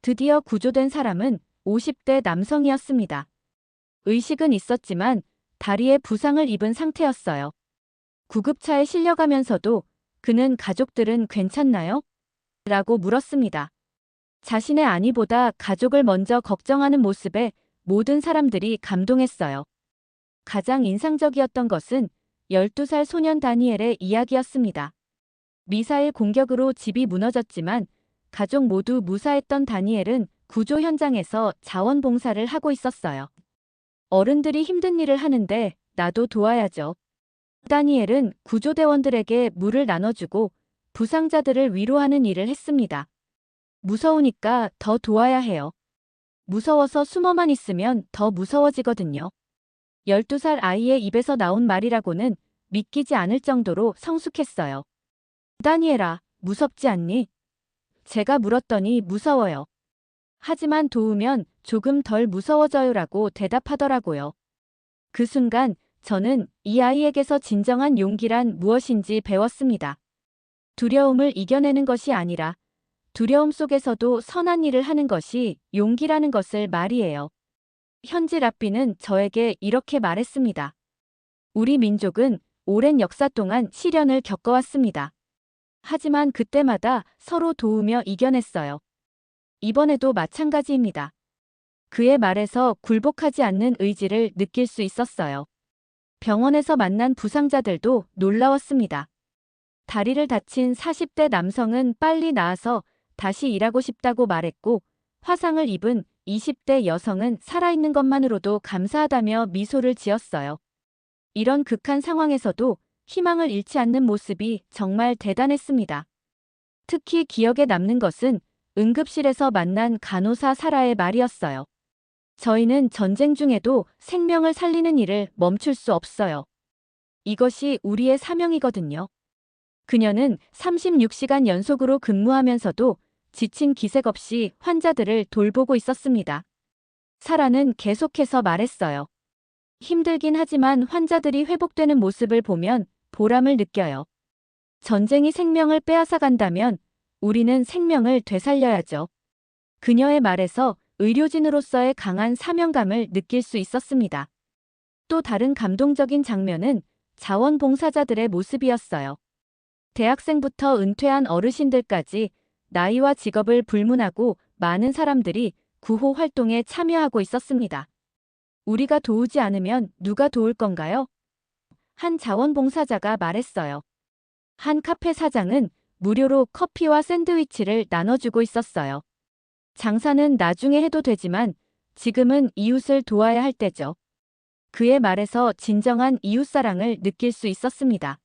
드디어 구조된 사람은 50대 남성이었습니다. 의식은 있었지만 다리에 부상을 입은 상태였어요. 구급차에 실려가면서도 그는 가족들은 괜찮나요? 라고 물었습니다. 자신의 안위보다 가족을 먼저 걱정하는 모습에 모든 사람들이 감동했어요. 가장 인상적이었던 것은 12살 소년 다니엘의 이야기였습니다. 미사일 공격으로 집이 무너졌지만 가족 모두 무사했던 다니엘은 구조 현장에서 자원봉사를 하고 있었어요. 어른들이 힘든 일을 하는데 나도 도와야죠. 다니엘은 구조대원들에게 물을 나눠주고 부상자들을 위로하는 일을 했습니다. 무서우니까 더 도와야 해요. 무서워서 숨어만 있으면 더 무서워지거든요. 12살 아이의 입에서 나온 말이라고는 믿기지 않을 정도로 성숙했어요. 다니엘아, 무섭지 않니? 제가 물었더니 무서워요. 하지만 도우면 조금 덜 무서워져요라고 대답하더라고요. 그 순간 저는 이 아이에게서 진정한 용기란 무엇인지 배웠습니다. 두려움을 이겨내는 것이 아니라 두려움 속에서도 선한 일을 하는 것이 용기라는 것을 말이에요. 현지 랍비는 저에게 이렇게 말했습니다. 우리 민족은 오랜 역사 동안 시련을 겪어왔습니다. 하지만 그때마다 서로 도우며 이겨냈어요. 이번에도 마찬가지입니다. 그의 말에서 굴복하지 않는 의지를 느낄 수 있었어요. 병원에서 만난 부상자들도 놀라웠습니다. 다리를 다친 40대 남성은 빨리 나아서 다시 일하고 싶다고 말했고, 화상을 입은 20대 여성은 살아있는 것만으로도 감사하다며 미소를 지었어요. 이런 극한 상황에서도 희망을 잃지 않는 모습이 정말 대단했습니다. 특히 기억에 남는 것은 응급실에서 만난 간호사 사라의 말이었어요. 저희는 전쟁 중에도 생명을 살리는 일을 멈출 수 없어요. 이것이 우리의 사명이거든요. 그녀는 36시간 연속으로 근무하면서도 지친 기색 없이 환자들을 돌보고 있었습니다. 사라는 계속해서 말했어요. 힘들긴 하지만 환자들이 회복되는 모습을 보면 보람을 느껴요. 전쟁이 생명을 빼앗아 간다면 우리는 생명을 되살려야죠. 그녀의 말에서 의료진으로서의 강한 사명감을 느낄 수 있었습니다. 또 다른 감동적인 장면은 자원봉사자들의 모습이었어요. 대학생부터 은퇴한 어르신들까지 나이와 직업을 불문하고 많은 사람들이 구호 활동에 참여하고 있었습니다. 우리가 도우지 않으면 누가 도울 건가요? 한 자원봉사자가 말했어요. 한 카페 사장은 무료로 커피와 샌드위치를 나눠주고 있었어요. 장사는 나중에 해도 되지만 지금은 이웃을 도와야 할 때죠. 그의 말에서 진정한 이웃사랑을 느낄 수 있었습니다.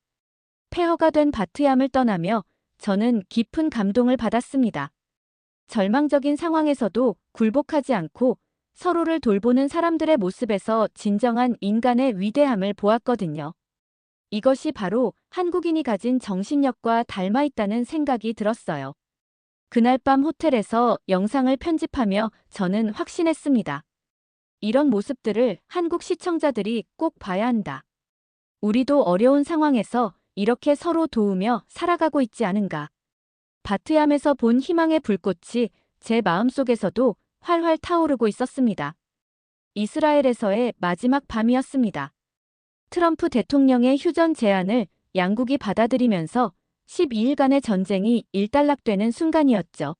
폐허가 된 바트얌을 떠나며 저는 깊은 감동을 받았습니다. 절망적인 상황에서도 굴복하지 않고 서로를 돌보는 사람들의 모습에서 진정한 인간의 위대함을 보았거든요. 이것이 바로 한국인이 가진 정신력과 닮아 있다는 생각이 들었어요. 그날 밤 호텔에서 영상을 편집하며 저는 확신했습니다. 이런 모습들을 한국 시청자들이 꼭 봐야 한다. 우리도 어려운 상황에서 이렇게 서로 도우며 살아가고 있지 않은가. 바트얌에서 본 희망의 불꽃이 제 마음속에서도 활활 타오르고 있었습니다. 이스라엘에서의 마지막 밤이었습니다. 트럼프 대통령의 휴전 제안을 양국이 받아들이면서 12일간의 전쟁이 일단락되는 순간이었죠.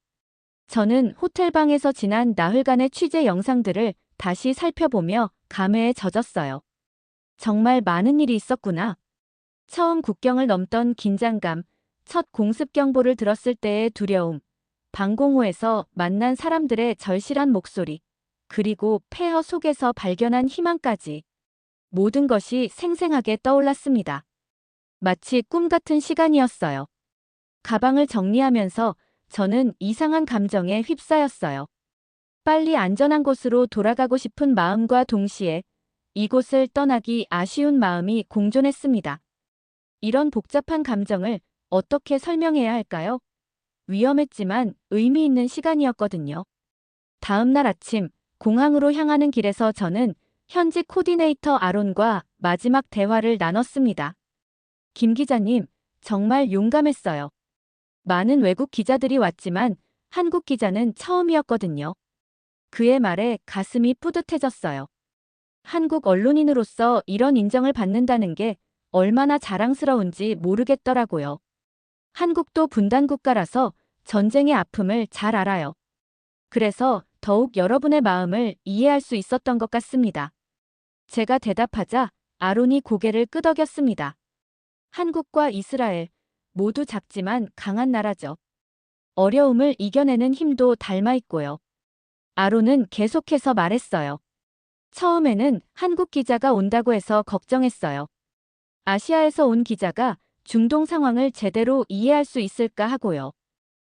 저는 호텔방에서 지난 나흘간의 취재 영상들을 다시 살펴보며 감회에 젖었어요. 정말 많은 일이 있었구나. 처음 국경을 넘던 긴장감, 첫 공습 경보를 들었을 때의 두려움, 방공호에서 만난 사람들의 절실한 목소리, 그리고 폐허 속에서 발견한 희망까지. 모든 것이 생생하게 떠올랐습니다. 마치 꿈 같은 시간이었어요. 가방을 정리하면서 저는 이상한 감정에 휩싸였어요. 빨리 안전한 곳으로 돌아가고 싶은 마음과 동시에 이곳을 떠나기 아쉬운 마음이 공존했습니다. 이런 복잡한 감정을 어떻게 설명해야 할까요? 위험했지만 의미 있는 시간이었거든요. 다음 날 아침, 공항으로 향하는 길에서 저는 현직 코디네이터 아론과 마지막 대화를 나눴습니다. 김 기자님, 정말 용감했어요. 많은 외국 기자들이 왔지만 한국 기자는 처음이었거든요. 그의 말에 가슴이 뿌듯해졌어요. 한국 언론인으로서 이런 인정을 받는다는 게 얼마나 자랑스러운지 모르겠더라고요. 한국도 분단 국가라서 전쟁의 아픔을 잘 알아요. 그래서 더욱 여러분의 마음을 이해할 수 있었던 것 같습니다. 제가 대답하자 아론이 고개를 끄덕였습니다. 한국과 이스라엘 모두 작지만 강한 나라죠. 어려움을 이겨내는 힘도 닮아 있고요. 아론은 계속해서 말했어요. 처음에는 한국 기자가 온다고 해서 걱정했어요. 아시아에서 온 기자가 중동 상황을 제대로 이해할 수 있을까 하고요.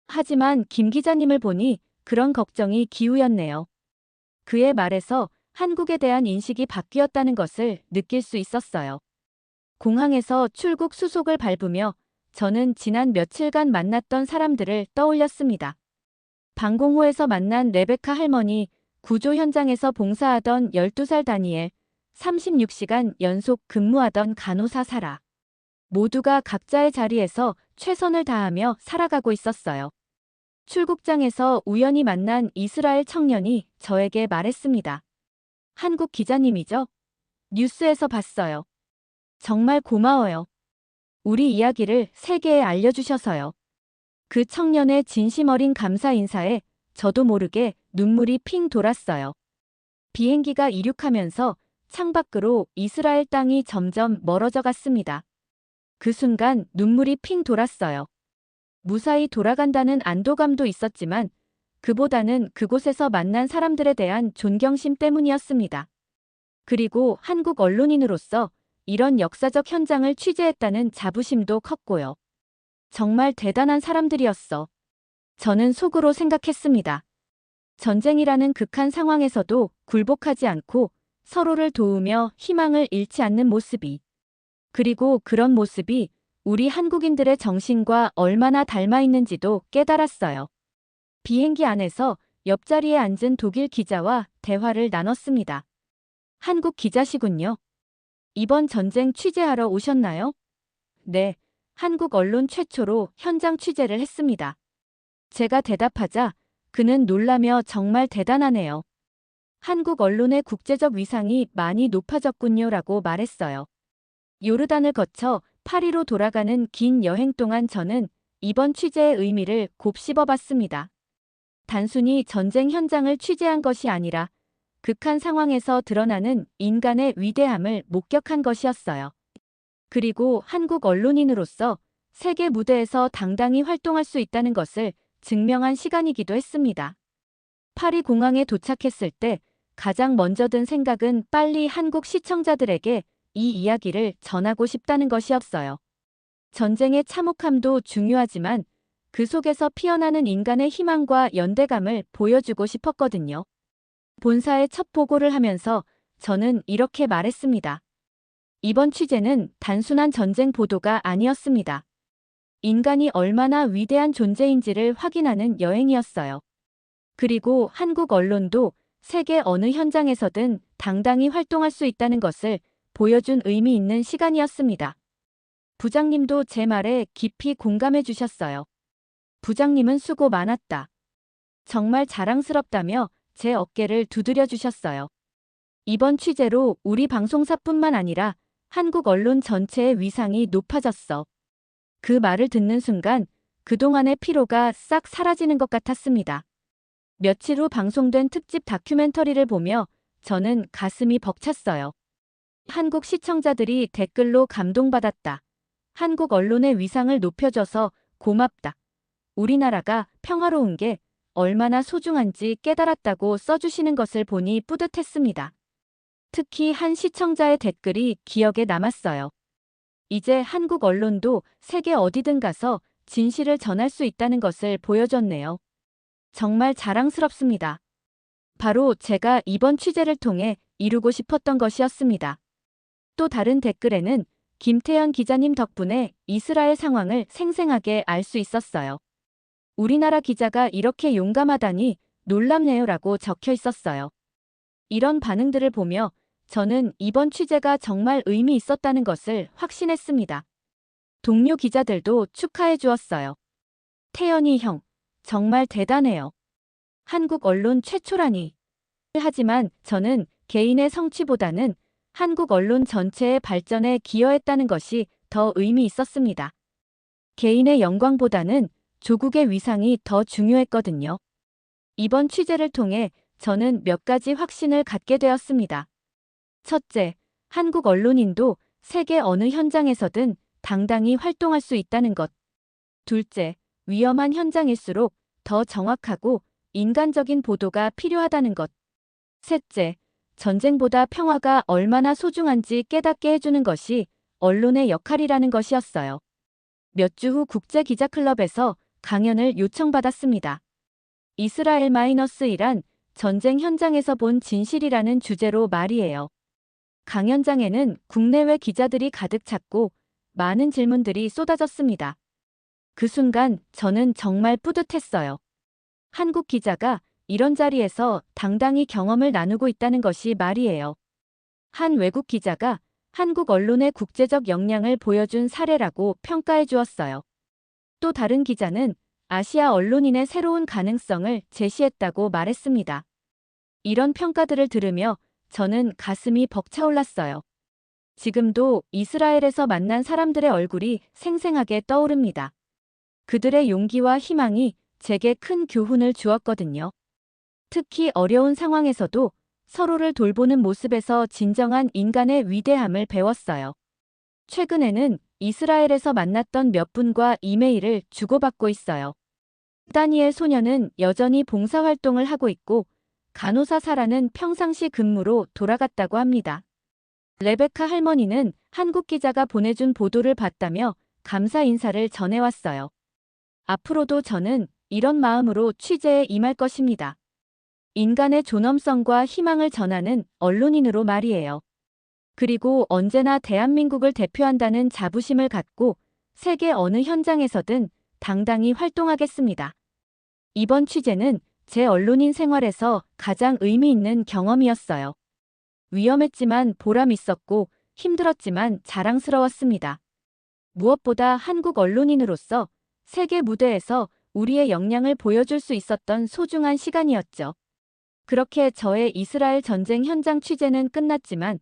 하지만 김 기자님을 보니 그런 걱정이 기우였네요. 그의 말에서 한국에 대한 인식이 바뀌었다는 것을 느낄 수 있었어요. 공항에서 출국 수속을 밟으며 저는 지난 며칠간 만났던 사람들을 떠올렸습니다. 방공호에서 만난 레베카 할머니, 구조 현장에서 봉사하던 12살 다니엘, 36시간 연속 근무하던 간호사 사라. 모두가 각자의 자리에서 최선을 다하며 살아가고 있었어요. 출국장에서 우연히 만난 이스라엘 청년이 저에게 말했습니다. 한국 기자님이죠? 뉴스에서 봤어요. 정말 고마워요. 우리 이야기를 세계에 알려주셔서요. 그 청년의 진심 어린 감사 인사에 저도 모르게 눈물이 핑 돌았어요. 비행기가 이륙하면서 창밖으로 이스라엘 땅이 점점 멀어져 갔습니다. 그 순간 눈물이 핑 돌았어요. 무사히 돌아간다는 안도감도 있었지만 그보다는 그곳에서 만난 사람들에 대한 존경심 때문이었습니다. 그리고 한국 언론인으로서 이런 역사적 현장을 취재했다는 자부심도 컸고요. 정말 대단한 사람들이었어. 저는 속으로 생각했습니다. 전쟁이라는 극한 상황에서도 굴복하지 않고 서로를 도우며 희망을 잃지 않는 모습이. 그리고 그런 모습이 우리 한국인들의 정신과 얼마나 닮아 있는지도 깨달았어요. 비행기 안에서 옆자리에 앉은 독일 기자와 대화를 나눴습니다. 한국 기자시군요. 이번 전쟁 취재하러 오셨나요? 네, 한국 언론 최초로 현장 취재를 했습니다. 제가 대답하자 그는 놀라며 정말 대단하네요. 한국 언론의 국제적 위상이 많이 높아졌군요라고 말했어요. 요르단을 거쳐 파리로 돌아가는 긴 여행 동안 저는 이번 취재의 의미를 곱씹어봤습니다. 단순히 전쟁 현장을 취재한 것이 아니라 극한 상황에서 드러나는 인간의 위대함을 목격한 것이었어요. 그리고 한국 언론인으로서 세계 무대에서 당당히 활동할 수 있다는 것을 증명한 시간이기도 했습니다. 파리 공항에 도착했을 때 가장 먼저 든 생각은 빨리 한국 시청자들에게 이 이야기를 전하고 싶다는 것이었어요. 전쟁의 참혹함도 중요하지만 그 속에서 피어나는 인간의 희망과 연대감을 보여주고 싶었거든요. 본사에 첫 보고를 하면서 저는 이렇게 말했습니다. 이번 취재는 단순한 전쟁 보도가 아니었습니다. 인간이 얼마나 위대한 존재인지를 확인하는 여행이었어요. 그리고 한국 언론도 세계 어느 현장에서든 당당히 활동할 수 있다는 것을 보여준 의미 있는 시간이었습니다. 부장님도 제 말에 깊이 공감해 주셨어요. 부장님은 수고 많았다. 정말 자랑스럽다며 제 어깨를 두드려 주셨어요. 이번 취재로 우리 방송사뿐만 아니라 한국 언론 전체의 위상이 높아졌어. 그 말을 듣는 순간 그동안의 피로가 싹 사라지는 것 같았습니다. 며칠 후 방송된 특집 다큐멘터리를 보며 저는 가슴이 벅찼어요. 한국 시청자들이 댓글로 감동받았다. 한국 언론의 위상을 높여줘서 고맙다. 우리나라가 평화로운 게 얼마나 소중한지 깨달았다고 써주시는 것을 보니 뿌듯했습니다. 특히 한 시청자의 댓글이 기억에 남았어요. 이제 한국 언론도 세계 어디든 가서 진실을 전할 수 있다는 것을 보여줬네요. 정말 자랑스럽습니다. 바로 제가 이번 취재를 통해 이루고 싶었던 것이었습니다. 또 다른 댓글에는 김태현 기자님 덕분에 이스라엘 상황을 생생하게 알 수 있었어요. 우리나라 기자가 이렇게 용감하다니 놀랍네요라고 적혀 있었어요. 이런 반응들을 보며 저는 이번 취재가 정말 의미 있었다는 것을 확신했습니다. 동료 기자들도 축하해 주었어요. 태연이 형, 정말 대단해요. 한국 언론 최초라니. 하지만 저는 개인의 성취보다는 한국 언론 전체의 발전에 기여했다는 것이 더 의미 있었습니다. 개인의 영광보다는 조국의 위상이 더 중요했거든요. 이번 취재를 통해 저는 몇 가지 확신을 갖게 되었습니다. 첫째, 한국 언론인도 세계 어느 현장에서든 당당히 활동할 수 있다는 것. 둘째, 위험한 현장일수록 더 정확하고 인간적인 보도가 필요하다는 것. 셋째, 전쟁보다 평화가 얼마나 소중한지 깨닫게 해주는 것이 언론의 역할이라는 것이었어요. 몇 주 후 국제기자클럽에서 강연을 요청받았습니다. 이스라엘-이란 전쟁 현장에서 본 진실이라는 주제로 말이에요. 강연장에는 국내외 기자들이 가득 찼고 많은 질문들이 쏟아졌습니다. 그 순간 저는 정말 뿌듯했어요. 한국 기자가 이런 자리에서 당당히 경험을 나누고 있다는 것이 말이에요. 한 외국 기자가 한국 언론의 국제적 역량을 보여준 사례라고 평가해 주었어요. 또 다른 기자는 아시아 언론인의 새로운 가능성을 제시했다고 말했습니다. 이런 평가들을 들으며 저는 가슴이 벅차올랐어요. 지금도 이스라엘에서 만난 사람들의 얼굴이 생생하게 떠오릅니다. 그들의 용기와 희망이 제게 큰 교훈을 주었거든요. 특히 어려운 상황에서도 서로를 돌보는 모습에서 진정한 인간의 위대함을 배웠어요. 최근에는 이스라엘에서 만났던 몇 분과 이메일을 주고받고 있어요. 다니엘 소녀는 여전히 봉사활동을 하고 있고 간호사 사라는 평상시 근무로 돌아갔다고 합니다. 레베카 할머니는 한국 기자가 보내준 보도를 봤다며 감사 인사를 전해왔어요. 앞으로도 저는 이런 마음으로 취재에 임할 것입니다. 인간의 존엄성과 희망을 전하는 언론인으로 말이에요. 그리고 언제나 대한민국을 대표한다는 자부심을 갖고 세계 어느 현장에서든 당당히 활동하겠습니다. 이번 취재는 제 언론인 생활에서 가장 의미 있는 경험이었어요. 위험했지만 보람 있었고 힘들었지만 자랑스러웠습니다. 무엇보다 한국 언론인으로서 세계 무대에서 우리의 역량을 보여줄 수 있었던 소중한 시간이었죠. 그렇게 저의 이스라엘 전쟁 현장 취재는 끝났지만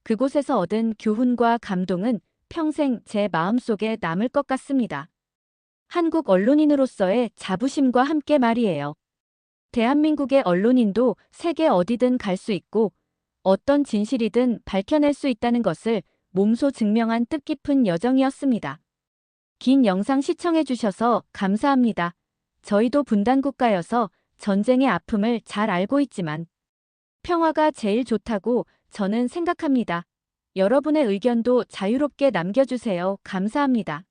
그곳에서 얻은 교훈과 감동은 평생 제 마음속에 남을 것 같습니다. 한국 언론인으로서의 자부심과 함께 말이에요. 대한민국의 언론인도 세계 어디든 갈 수 있고 어떤 진실이든 밝혀낼 수 있다는 것을 몸소 증명한 뜻깊은 여정이었습니다. 긴 영상 시청해주셔서 감사합니다. 저희도 분단국가여서 전쟁의 아픔을 잘 알고 있지만 평화가 제일 좋다고 저는 생각합니다. 여러분의 의견도 자유롭게 남겨주세요. 감사합니다.